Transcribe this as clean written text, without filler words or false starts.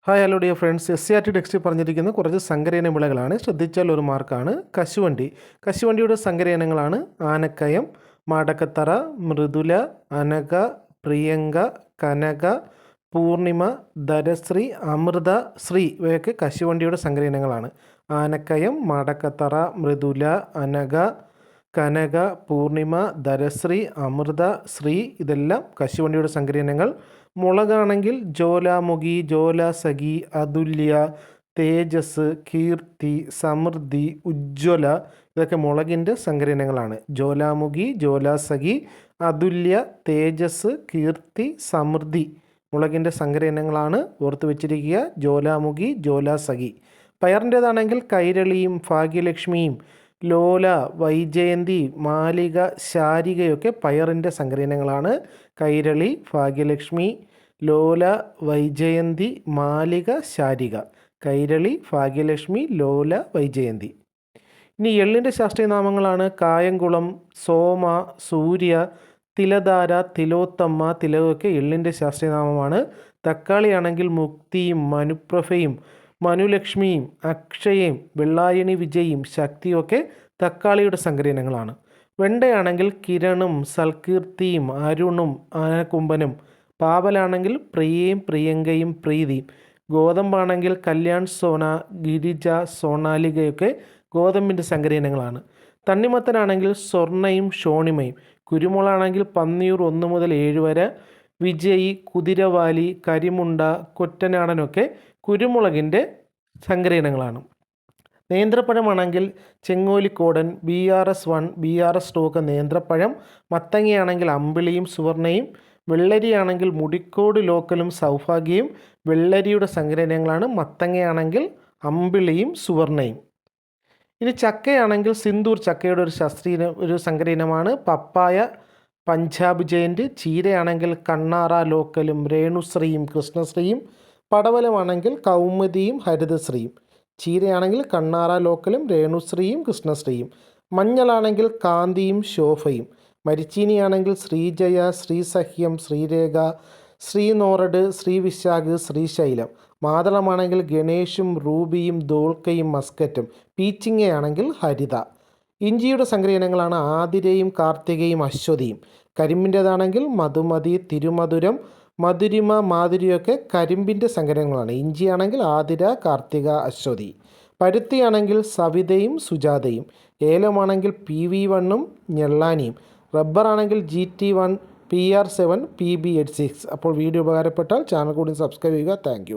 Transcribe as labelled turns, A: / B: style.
A: Hi hello dear friends, SCERT ടെക്സ്റ്റിൽ പറഞ്ഞിരിക്കുന്ന കുറച്ച് സങ്കരയിന വിളകളാണ്. ശ്രദ്ധിച്ചാൽ ഒരു മാർക്കാണ്. കശുവണ്ടി. കശുവണ്ടിയുടെ സങ്കരയിനങ്ങളാണ് ആനക്കയം, മാടക്കത്തറ, മൃദുല, അനക, പ്രിയങ്ക, കനക, പൂർണിമ, ധരശ്രീ, അമൃത, ശ്രീ. ഇവയൊക്കെ കശുവണ്ടിയുടെ സങ്കരയിനങ്ങളാണ്. ആനക്കയം, മാടക്കത്തറ, മൃദുല, അനക, കനക, പൂർണിമ, ധരശ്രീ, അമൃത, ശ്രീ. ഇതെല്ലാം കശുവണ്ടിയുടെ സങ്കരയിനങ്ങൾ. മുളകാണെങ്കിൽ ജ്വാലാമുഖി, ജ്വാലാസഖി, അതുല്യ, തേജസ്, കീർത്തി, സമൃദ്ധി, ഉജ്ജ്വല. ഇതൊക്കെ മുളകിൻ്റെ സങ്കരയിനങ്ങളാണ്. ജ്വാലാമുഖി, ജ്വാലാസഖി, അതുല്യ, തേജസ്, കീർത്തി, സമൃദ്ധി മുളകിൻ്റെ സങ്കരയിനങ്ങളാണ്. ഓർത്ത് വെച്ചിരിക്കുക. ജ്വാലാമുഖി, ജ്വാലാസഖി. പയറിൻ്റേതാണെങ്കിൽ കൈരളിയും ഭാഗ്യലക്ഷ്മിയും ലോല, വൈജയന്തി, മാലിക, ശാരികയൊക്കെ പയറിൻ്റെ സങ്കരയിനങ്ങളാണ്. കൈരളി, ഭാഗ്യലക്ഷ്മി, ലോല, വൈജയന്തി, മാലിക, ശാരിക. കൈരളി, ഭാഗ്യലക്ഷ്മി, ലോല, വൈജയന്തി. ഇനി എള്ളിൻ്റെ ശാസ്ത്രീയ നാമങ്ങളാണ് കായംകുളം, സോമ, സൂര്യ, തിലധാര, തിലോത്തമ്മ. തിലകമൊക്കെ എള്ളിൻ്റെ ശാസ്ത്രീയ നാമമാണ്. തക്കാളിയാണെങ്കിൽ മുക്തിയും മനുപ്രഭയും മനുലക്ഷ്മിയും അക്ഷയയും വെള്ളായണി വിജയും ശക്തിയൊക്കെ തക്കാളിയുടെ സങ്കരയിനങ്ങളാണ്. വെണ്ടയാണെങ്കിൽ കിരണും സൽകീർത്തിയും അരുണും ആനക്കുമ്പനും. പാവലാണെങ്കിൽ പ്രിയയും പ്രിയങ്കയും പ്രീതിയും. ഗോതമ്പാണെങ്കിൽ കല്യാൺ സോന, ഗിരിജ, സോണാലികയൊക്കെ ഗോതമ്പിൻ്റെ സങ്കരയിനങ്ങളാണ്. തണ്ണിമത്തനാണെങ്കിൽ സ്വർണ്ണയും ഷോണിമയും. കുരുമുളകാണെങ്കിൽ പന്നിയൂർ 1 മുതൽ 7 വരെ, വിജയി, കുതിരവാലി, കരിമുണ്ട, കൊറ്റനാടനൊക്കെ കുരുമുളകിൻ്റെ സങ്കരയിനങ്ങളാണ്. നേന്ത്രപ്പഴമാണെങ്കിൽ ചെങ്ങോലിക്കോടൻ, BRS1, BRS2 ഒക്കെ നേന്ത്രപ്പഴം. മത്തങ്ങയാണെങ്കിൽ അമ്പിളിയും സുവർണയും. വെള്ളരിയാണെങ്കിൽ മുടിക്കോട് ലോക്കലും സൗഭാഗ്യയും. വെള്ളരിയുടെ സങ്കരയിനങ്ങളാണ്. മത്തങ്ങയാണെങ്കിൽ അമ്പിളിയും സുവർണയും. ഇനി ചക്കയാണെങ്കിൽ സിന്ദൂർ ചക്കയുടെ ഒരു സങ്കരയിനമാണ്. പപ്പായ പഞ്ചാബ് ജയൻറ്റ്. ചീരയാണെങ്കിൽ കണ്ണാറ ലോക്കലും രേണുശ്രീയും കൃഷ്ണശ്രീയും. പടവലമാണെങ്കിൽ കൗമുദിയും ഹരിതശ്രീയും. ചീരയാണെങ്കിൽ കണ്ണാറ ലോക്കലും രേണുശ്രീയും കൃഷ്ണശ്രീയും. മഞ്ഞളാണെങ്കിൽ കാന്തിയും ശോഭയും. മരിച്ചീനിയാണെങ്കിൽ ശ്രീജയ, ശ്രീസഹ്യം, ശ്രീരേഖ, ശ്രീനോറഡ്, ശ്രീവിശാഖ്, ശ്രീശൈലം. മാതളമാണെങ്കിൽ ഗണേഷും റൂബിയും ദോൾക്കയും മസ്കറ്റും. പീച്ചിങ്ങയാണെങ്കിൽ ഹരിത. ഇഞ്ചിയുടെ സങ്കരയിനങ്ങളാണ് ആതിരയും കാർത്തികയും അശ്വതിയും. കരിമ്പിൻ്റേതാണെങ്കിൽ മധുമതി, തിരുമധുരം, മധുരിമ, മാധുരിയൊക്കെ കരിമ്പിൻ്റെ സങ്കരങ്ങളാണ്. ഇഞ്ചിയാണെങ്കിൽ ആതിര, കാർത്തിക, അശ്വതി. പരുത്തിയാണെങ്കിൽ സവിതയും സുജാതയും. ഏലമാണെങ്കിൽ PV1ഉം ഞെള്ളാനിയും. റബ്ബറാണെങ്കിൽ GT1, PR7, PB86. അപ്പോൾ വീഡിയോ ഉപകാരപ്പെട്ടാൽ ചാനൽ കൂടി സബ്സ്ക്രൈബ് ചെയ്യുക. താങ്ക്